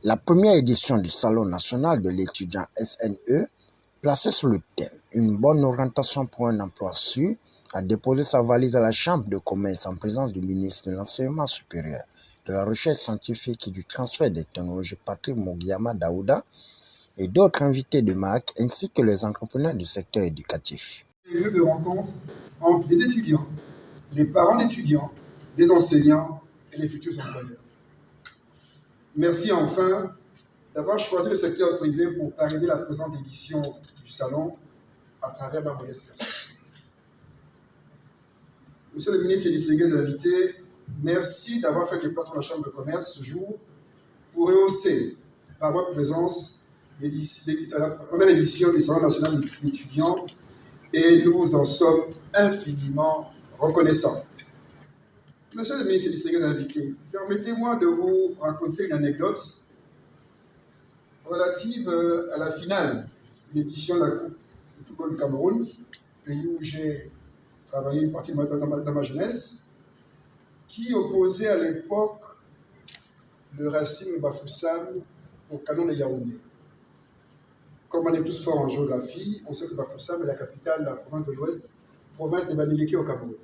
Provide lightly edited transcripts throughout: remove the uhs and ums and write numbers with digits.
La première édition du Salon national de l'étudiant SNE, placée sous le thème « Une bonne orientation pour un emploi sûr », a déposé sa valise à la Chambre de commerce en présence du ministre de l'Enseignement supérieur, de la Recherche scientifique et du transfert des technologies Patrick Mugiyama Daouda et d'autres invités de marque ainsi que les entrepreneurs du secteur éducatif. Lieu de rencontre entre les étudiants, les parents d'étudiants, les enseignants et les futurs employeurs. Merci enfin d'avoir choisi le secteur privé pour parrainer la présente édition du salon à travers ma modeste personne. Monsieur le ministre et distingués invités, merci d'avoir fait le déplacement à la Chambre de commerce ce jour pour rehausser par votre présence la première édition du Salon national d'étudiants et nous vous en sommes infiniment reconnaissants. Monsieur le ministre et distingués invités, permettez-moi de vous raconter une anecdote relative à la finale de l'édition de la Coupe de football du Cameroun, pays où j'ai travaillé une partie de ma jeunesse, qui opposait à l'époque le Racing Bafoussam au Canon de Yaoundé. Comme on est tous forts en géographie, on sait que Bafoussam est la capitale de la province de l'Ouest, province des Bamileke au Cameroun.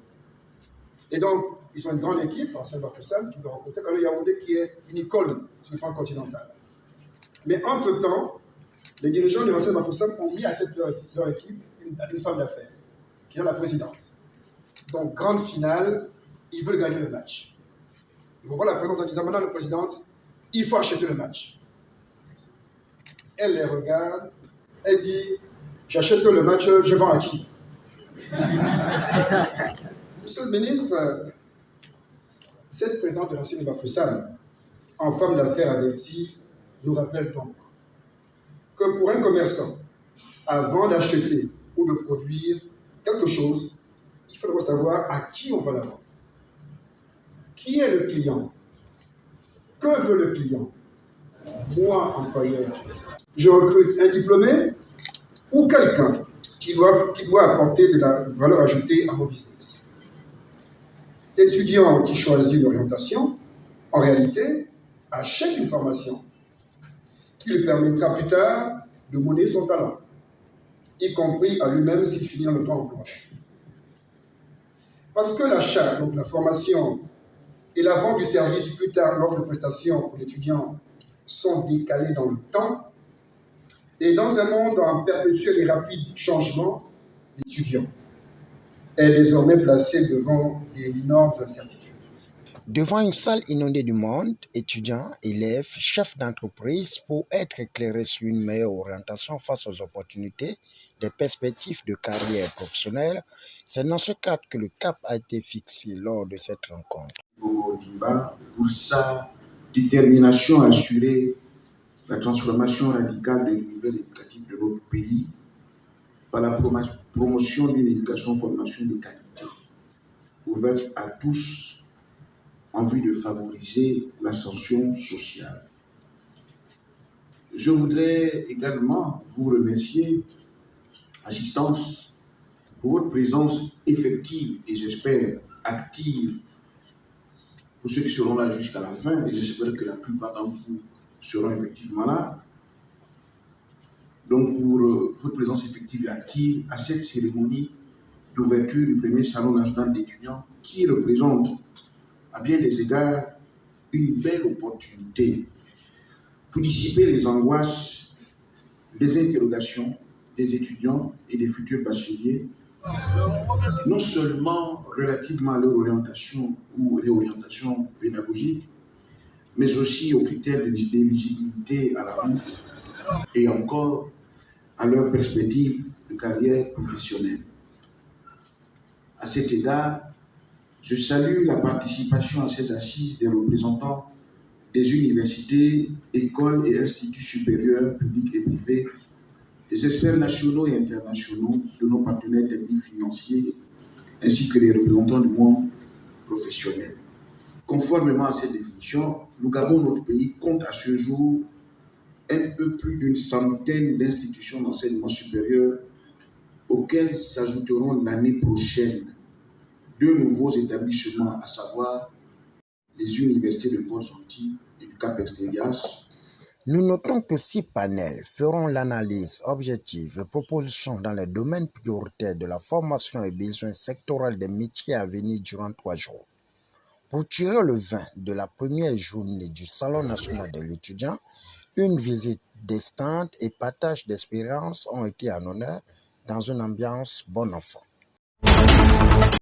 Et donc, ils ont une grande équipe, Racing Bafoussam, qui doit rencontrer Canon de Yaoundé, qui est une icône sur le plan continental. Mais entre-temps, les dirigeants de Racing Bafoussam ont mis à tête de leur équipe une femme d'affaires, qui est la présidente. Donc, grande finale, ils veulent gagner le match. Ils vont voir la présidente en disant, maintenant, la présidente, il faut acheter le match. Elle les regarde, elle dit, j'achète le match, je vends à qui? Monsieur le ministre, cette présidente de Racing Bafoussam, en femme d'affaires avertie, nous rappelle donc que pour un commerçant, avant d'acheter ou de produire quelque chose, il faudra savoir à qui on va la vendre. Qui est le client? Que veut le client? Moi, employeur, je recrute un diplômé ou quelqu'un qui doit apporter de la valeur ajoutée à mon business. L'étudiant qui choisit l'orientation, en réalité, achète une formation qui lui permettra plus tard de monnayer son talent, y compris à lui-même s'il finit dans le temps-emploi. Parce que l'achat, donc la formation, et la vente du service plus tard lors de prestations pour l'étudiant sont décalés dans le temps, et dans un monde en perpétuel et rapide changement, l'étudiant est désormais placé devant d'énormes incertitudes. Devant une salle inondée du monde, étudiants, élèves, chefs d'entreprise, pour être éclairés sur une meilleure orientation face aux opportunités, des perspectives de carrière professionnelle, c'est dans ce cadre que le cap a été fixé lors de cette rencontre. Pour sa détermination à assurer la transformation radicale de l'univers éducatif de notre pays par la promotion d'une éducation-formation de qualité, ouverte à tous en vue de favoriser l'ascension sociale. Je voudrais également vous remercier, assistance, pour votre présence effective et j'espère active pour ceux qui seront là jusqu'à la fin, et j'espère que la plupart d'entre vous seront effectivement là. Donc, pour votre présence effective et active à cette cérémonie d'ouverture du premier Salon national d'étudiants qui représente, à bien des égards, une belle opportunité pour dissiper les angoisses, les interrogations des étudiants et des futurs bacheliers, non seulement relativement à leur orientation ou réorientation pédagogique, mais aussi aux critères d'éligibilité à la bourse et encore à leur perspective de carrière professionnelle. À cet égard, je salue la participation à ces assises des représentants des universités, écoles et instituts supérieurs publics et privés, des experts nationaux et internationaux, de nos partenaires techniques financiers, ainsi que les représentants du monde professionnel. Conformément à cette définition, le Gabon, notre pays, compte à ce jour un peu plus d'une centaine d'institutions d'enseignement supérieur auxquelles s'ajouteront l'année prochaine deux nouveaux établissements, à savoir les universités de Port-Gentil et du Cap-Extérias, Nous notons que 6 panels feront l'analyse objective et propositions dans les domaines prioritaires de la formation et besoins sectoriels des métiers à venir durant 3 jours. Pour tirer le vin de la première journée du Salon national de l'étudiant, une visite des stands et partage d'expériences ont été en honneur dans une ambiance bon enfant.